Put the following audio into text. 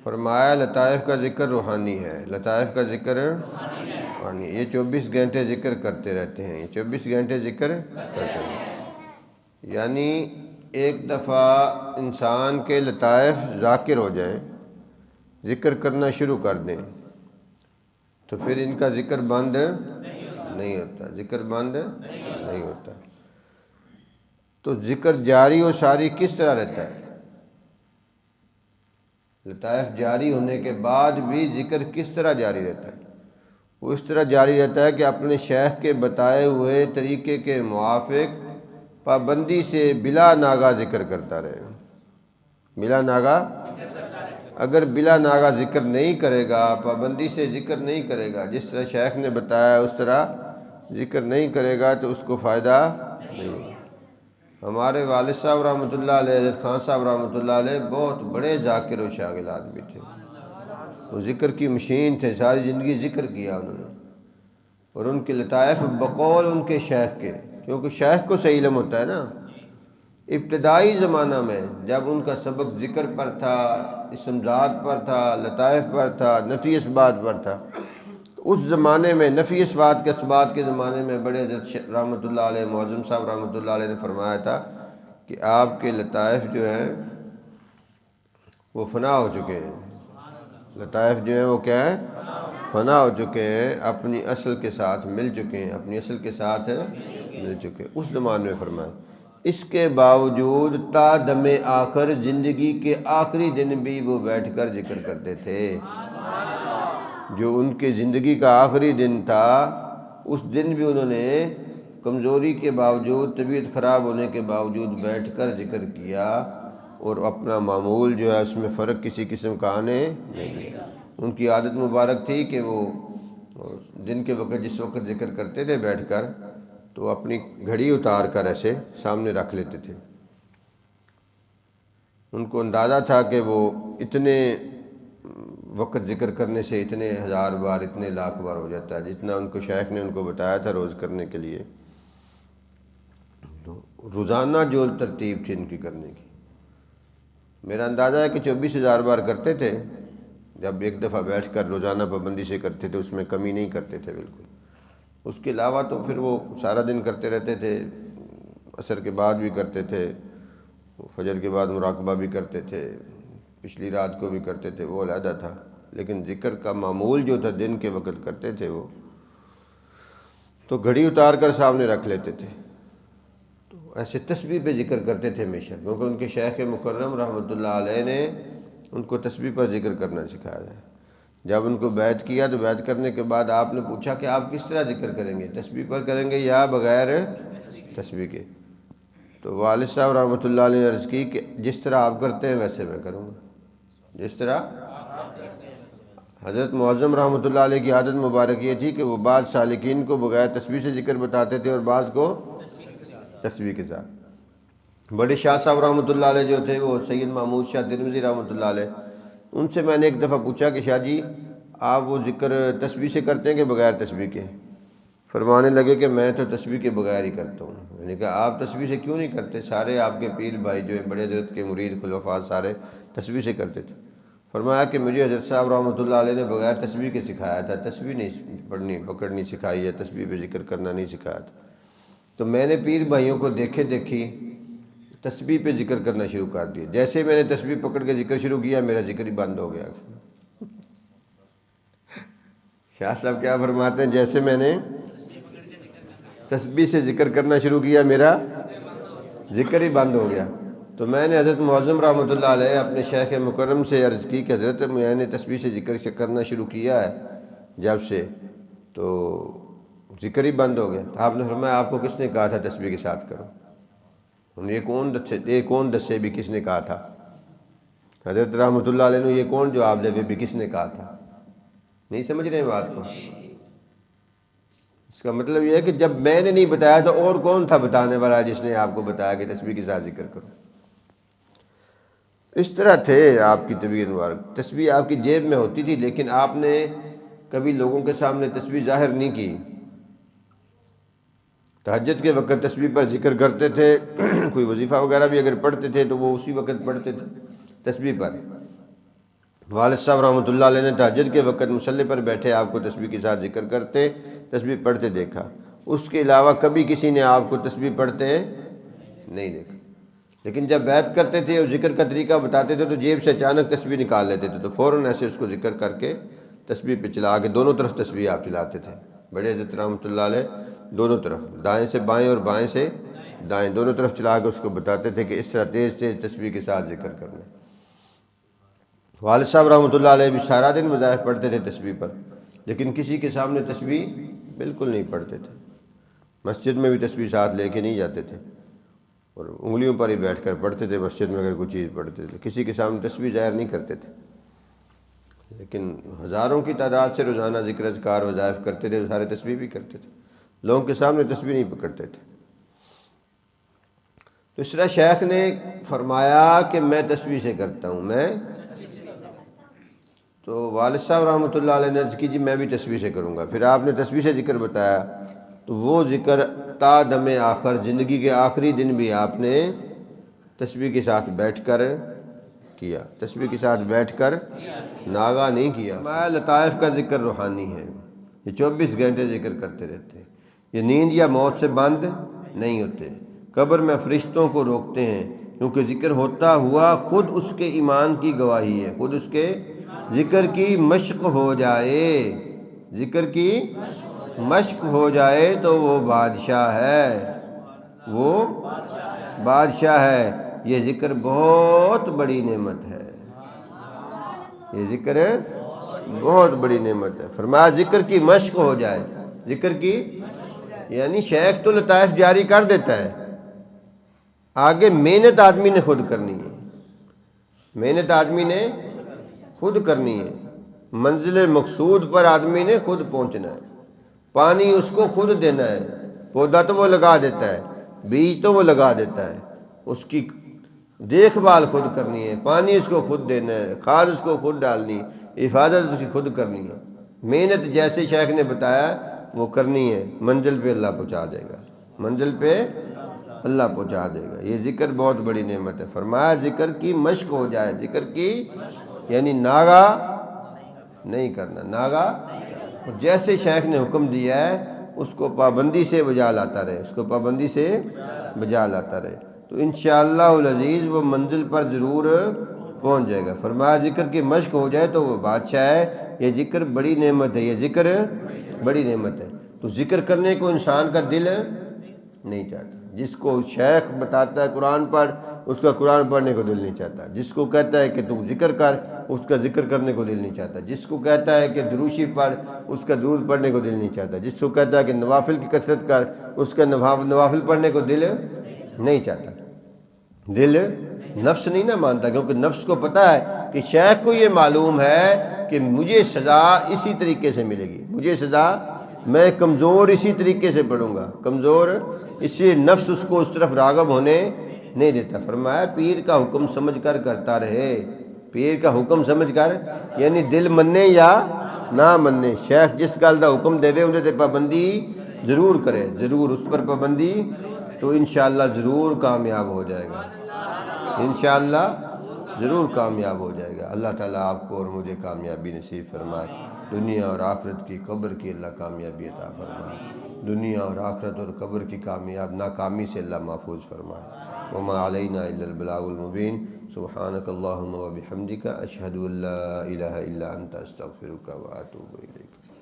فرمایا لطائف کا ذکر روحانی ہے، لطائف کا ذکر روحانی، یہ 24 گھنٹے ذکر کرتے رہتے ہیں، یہ 24 گھنٹے ذکر کرتے ہیں، یعنی ایک دفعہ انسان کے لطائف ذاکر ہو جائیں، ذکر کرنا شروع کر دیں تو پھر ان کا ذکر بند نہیں ہوتا، ذکر بند نہیں ہوتا۔ تو ذکر جاری و ساری کس طرح رہتا ہے؟ لطائف جاری ہونے کے بعد بھی ذکر کس طرح جاری رہتا ہے؟ وہ اس طرح جاری رہتا ہے کہ اپنے شیخ کے بتائے ہوئے طریقے کے موافق پابندی سے بلا ناغہ ذکر کرتا رہے، بلا ناغہ۔ اگر بلا ناغہ ذکر نہیں کرے گا، پابندی سے ذکر نہیں کرے گا، جس طرح شیخ نے بتایا اس طرح ذکر نہیں کرے گا تو اس کو فائدہ نہیں ہوگا۔ ہمارے والد صاحب رحمۃ اللہ علیہ، حضرت خان صاحب رحمۃ اللہ علیہ بہت بڑے ذاکر و شاغل آدمی تھے، وہ ذکر کی مشین تھے، ساری زندگی ذکر کیا انہوں نے، اور ان کے لطائف بقول ان کے شیخ کے، کیونکہ شیخ کو صحیح علم ہوتا ہے نا۔ ابتدائی زمانہ میں جب ان کا سبق ذکر پر تھا، اسم ذات پر تھا، لطائف پر تھا، نفی اثبات پر تھا، تو اس زمانے میں نفی اثبات کے اثبات کے زمانے میں بڑے حضرت رحمۃ اللہ علیہ، معظم صاحب رحمۃ اللہ علیہ نے فرمایا تھا کہ آپ کے لطائف جو ہیں وہ فنا ہو چکے ہیں، لطائف جو ہیں وہ کیا ہیں؟ فنا ہو چکے ہیں، اپنی اصل کے ساتھ مل چکے ہیں، اپنی اصل کے ساتھ مل چکے ہیں، اس زمانے میں فرمایا۔ اس کے باوجود تا دم آخر، زندگی کے آخری دن بھی وہ بیٹھ کر ذکر کرتے تھے، جو ان کی زندگی کا آخری دن تھا اس دن بھی انہوں نے کمزوری کے باوجود، طبیعت خراب ہونے کے باوجود بیٹھ کر ذکر کیا، اور اپنا معمول جو ہے اس میں فرق کسی قسم کا آنے نہیں دیا۔ ان کی عادت مبارک تھی کہ وہ دن کے وقت جس وقت ذکر کرتے تھے بیٹھ کر تو اپنی گھڑی اتار کر ایسے سامنے رکھ لیتے تھے۔ ان کو اندازہ تھا کہ وہ اتنے وقت ذکر کرنے سے اتنے ہزار بار، اتنے لاکھ بار ہو جاتا ہے، جتنا ان کو شیخ نے ان کو بتایا تھا روز کرنے کے لیے۔ روزانہ جو ترتیب تھی ان کی کرنے کی، میرا اندازہ ہے کہ 24,000 بار کرتے تھے جب ایک دفعہ بیٹھ کر روزانہ پابندی سے کرتے تھے، اس میں کمی نہیں کرتے تھے بالکل۔ اس کے علاوہ تو پھر وہ سارا دن کرتے رہتے تھے، عصر کے بعد بھی کرتے تھے، فجر کے بعد مراقبہ بھی کرتے تھے، پچھلی رات کو بھی کرتے تھے، وہ علیحدہ تھا، لیکن ذکر کا معمول جو تھا دن کے وقت کرتے تھے وہ تو گھڑی اتار کر سامنے رکھ لیتے تھے، تو ایسے تسبیح پہ ذکر کرتے تھے ہمیشہ، کیونکہ ان کے شیخ مکرم رحمۃ اللہ علیہ نے ان کو تسبیح پر ذکر کرنا سکھایا ہے۔ جب ان کو بیعت کیا تو بیعت کرنے کے بعد آپ نے پوچھا کہ آپ کس طرح ذکر کریں گے، تسبیح پر کریں گے یا بغیر تسبیح کے؟ تو والد صاحب رحمۃ اللہ علیہ نے عرض کی کہ جس طرح آپ کرتے ہیں ویسے میں کروں گا، جس طرح۔ حضرت معظم رحمۃ اللہ علیہ کی عادت مبارک یہ تھی کہ وہ بعض سالکین کو بغیر تسبیح سے ذکر بتاتے تھے اور بعض کو تسبیح کے ساتھ۔ بڑے شاہ صاحب رحمۃ اللہ علیہ جو تھے وہ سید محمود شاہ ترمذی رحمۃ اللہ علیہ، ان سے میں نے ایک دفعہ پوچھا کہ شاہ جی آپ وہ ذکر تسبیح سے کرتے ہیں کہ بغیر تسبیح کے؟ فرمانے لگے کہ میں تو تسبیح کے بغیر ہی کرتا ہوں۔ میں نے کہا آپ تسبیح سے کیوں نہیں کرتے؟ سارے آپ کے پیر بھائی جو ہیں بڑے حضرت کے مرید خلفاء سارے تسبیح سے کرتے تھے۔ فرمایا کہ مجھے حضرت صاحب رحمۃ اللہ علیہ نے بغیر تسبیح کے سکھایا تھا، تسبیح نہیں پکڑنی سکھائی ہے، تسبیح پہ ذکر کرنا نہیں سکھایا تھا۔ تو میں نے پیر بھائیوں کو دیکھی تسبیح پہ ذکر کرنا شروع کر دیا، جیسے میں نے تسبیح پکڑ کے ذکر شروع کیا میرا ذکر ہی بند ہو گیا۔ شاہ صاحب کیا فرماتے ہیں، جیسے میں نے تسبیح سے ذکر کرنا شروع کیا میرا ذکر ہی بند ہو گیا۔ تو میں نے حضرت معظم رحمۃ اللہ علیہ اپنے شیخ مکرم سے عرض کی کہ حضرت میں نے تسبیح سے ذکر کرنا شروع کیا ہے جب سے تو ذکر ہی بند ہو گیا۔ آپ نے فرمایا آپ کو کس نے کہا تھا تسبیح کے ساتھ کرو؟ یہ کون دسے بھی کس نے کہا تھا؟ حضرت رحمۃ اللہ علیہ نے یہ کون جواب دے بھی کس نے کہا تھا؟ نہیں سمجھ رہے ہیں بات کو؟ اس کا مطلب یہ ہے کہ جب میں نے نہیں بتایا تو اور کون تھا بتانے والا جس نے آپ کو بتایا کہ تسبیح کے ساتھ ذکر کرو؟ اس طرح تھے آپ کی طبیعت مبارک، تسبیح آپ کی جیب میں ہوتی تھی لیکن آپ نے کبھی لوگوں کے سامنے تسبیح ظاہر نہیں کی۔ تہجد کے وقت تسبیح پر ذکر کرتے تھے، کوئی وظیفہ وغیرہ بھی اگر پڑھتے تھے تو وہ اسی وقت پڑھتے تھے تسبیح پر، والد صاحب رحمۃ اللہ علیہ نے تہجد کے وقت مصلی پر بیٹھے آپ کو تسبیح کے ساتھ ذکر کرتے، تسبیح پڑھتے دیکھا، اس کے علاوہ کبھی کسی نے آپ کو تسبیح پڑھتے نہیں دیکھا۔ لیکن جب بیعت کرتے تھے اور ذکر کا طریقہ بتاتے تھے تو جیب سے اچانک تسبیح نکال لیتے تھے، تو فوراً ایسے اس کو ذکر کر کے تسبیح پہ چلا کے دونوں طرف تسبیح آپ چلاتے تھے۔ بڑے حضرت رحمۃ اللہ علیہ دونوں طرف، دائیں سے بائیں اور بائیں سے دائیں، دونوں طرف چلا کے اس کو بتاتے تھے کہ اس طرح تیز تیز تسبیح کے ساتھ ذکر کرنا۔ والد صاحب رحمۃ اللہ علیہ بھی سارا دن وظائف پڑھتے تھے تسبیح پر، لیکن کسی کے سامنے تسبیح بالکل نہیں پڑھتے تھے۔ مسجد میں بھی تسبیح ساتھ لے کے نہیں جاتے تھے اور انگلیوں پر ہی بیٹھ کر پڑھتے تھے۔ مسجد میں اگر کوئی چیز پڑھتے تھے، کسی کے سامنے تسبیح ظاہر نہیں کرتے تھے، لیکن ہزاروں کی تعداد سے روزانہ ذکر اذکار وظائف کرتے تھے، سارے تسبیح بھی کرتے تھے، لوگوں کے سامنے تسبیح نہیں پکڑتے تھے۔ تو اس طرح شیخ نے فرمایا کہ میں تسبیح سے کرتا ہوں، میں تو والد صاحب رحمۃ اللہ علیہ نے عرض کی جی میں بھی تسبیح سے کروں گا۔ پھر آپ نے تسبیح سے ذکر بتایا، تو وہ ذکر تا دم آخر، زندگی کے آخری دن بھی آپ نے تسبیح کے ساتھ بیٹھ کر کیا، تسبیح کے ساتھ بیٹھ کر ناغہ نہیں کیا۔ میں لطائف کا ذکر روحانی ہے، یہ 24 گھنٹے ذکر کرتے رہتے ہیں، یہ نیند یا موت سے بند نہیں ہوتے، قبر میں فرشتوں کو روکتے ہیں، کیونکہ ذکر ہوتا ہوا خود اس کے ایمان کی گواہی ہے، خود اس کے ذکر کی مشق ہو جائے، ذکر کی مشق ہو جائے تو وہ بادشاہ ہے، وہ بادشاہ ہے۔ یہ ذکر بہت بڑی نعمت ہے، یہ ذکر بہت بڑی نعمت ہے۔ فرمایا ذکر کی مشق ہو جائے، ذکر کی یعنی شیخ تو لطائف جاری کر دیتا ہے، آگے محنت آدمی نے خود کرنی ہے، محنت آدمی نے خود کرنی ہے، منزل مقصود پر آدمی نے خود پہنچنا ہے، پانی اس کو خود دینا ہے، پودا تو وہ لگا دیتا ہے، بیج تو وہ لگا دیتا ہے، اس کی دیکھ بھال خود کرنی ہے، پانی اس کو خود دینا ہے، کھاد اس کو خود ڈالنی ہے، حفاظت اس کی خود کرنی ہے، محنت جیسے شیخ نے بتایا وہ کرنی ہے، منزل پہ اللہ پہنچا دے گا، منزل پہ اللہ پہنچا دے گا۔ یہ ذکر بہت بڑی نعمت ہے۔ فرمایا ذکر کی مشق ہو جائے، ذکر کی یعنی ناغہ نہیں کرنا، ناغہ جیسے شیخ نے حکم دیا ہے اس کو پابندی سے بجا لاتا رہے، اس کو پابندی سے بجا لاتا رہے، تو انشاءاللہ العزیز وہ منزل پر ضرور پہنچ جائے گا۔ فرمایا ذکر کی مشق ہو جائے تو وہ بادشاہ ہے۔ یہ ذکر بڑی نعمت ہے، یہ ذکر بڑی نعمت ہے۔ تو ذکر کرنے کو انسان کا دل نہیں چاہتا، جس کو شیخ بتاتا ہے قرآن پڑھ، اس کا قرآن پڑھنے کو دل نہیں چاہتا، جس کو کہتا ہے کہ تو ذکر کر، اس کا ذکر کرنے کو دل نہیں چاہتا، جس کو کہتا ہے کہ دروشی پڑھ، اس کا درود پڑھنے کو دل نہیں چاہتا، جس کو کہتا ہے کہ نوافل کی کثرت کر، اس کا نوافل پڑھنے کو دل نہیں چاہتا۔ دل نفس نہیں نہ مانتا، کیونکہ نفس کو پتہ ہے کہ شیخ کو یہ معلوم ہے کہ مجھے سزا اسی طریقے سے ملے گی، مجھے سزا، میں کمزور اسی طریقے سے پڑھوں گا، کمزور، اس لیے نفس اس کو اس طرف راغب ہونے نہیں دیتا۔ فرمایا پیر کا حکم سمجھ کر کرتا رہے، پیر کا حکم سمجھ کر یعنی دل مننے یا نہ مننے، شیخ جس گل دا حکم دے اندے تے پابندی ضرور کرے، ضرور اس پر پابندی، تو انشاءاللہ ضرور کامیاب ہو جائے گا، انشاءاللہ ضرور کامیاب ہو جائے گا۔ اللہ تعالیٰ آپ کو اور مجھے کامیابی نصیب فرمائے، دنیا اور آخرت کی، قبر کی اللہ کامیابی عطا فرمائے، دنیا اور آخرت اور قبر کی ناکامی سے اللہ محفوظ فرمائے۔ وما علینا الا البلاغ المبین۔ سبحانک اللہم وبحمدک، اشہد ان لا الہ الا انت، استغفرک واتوب الیک۔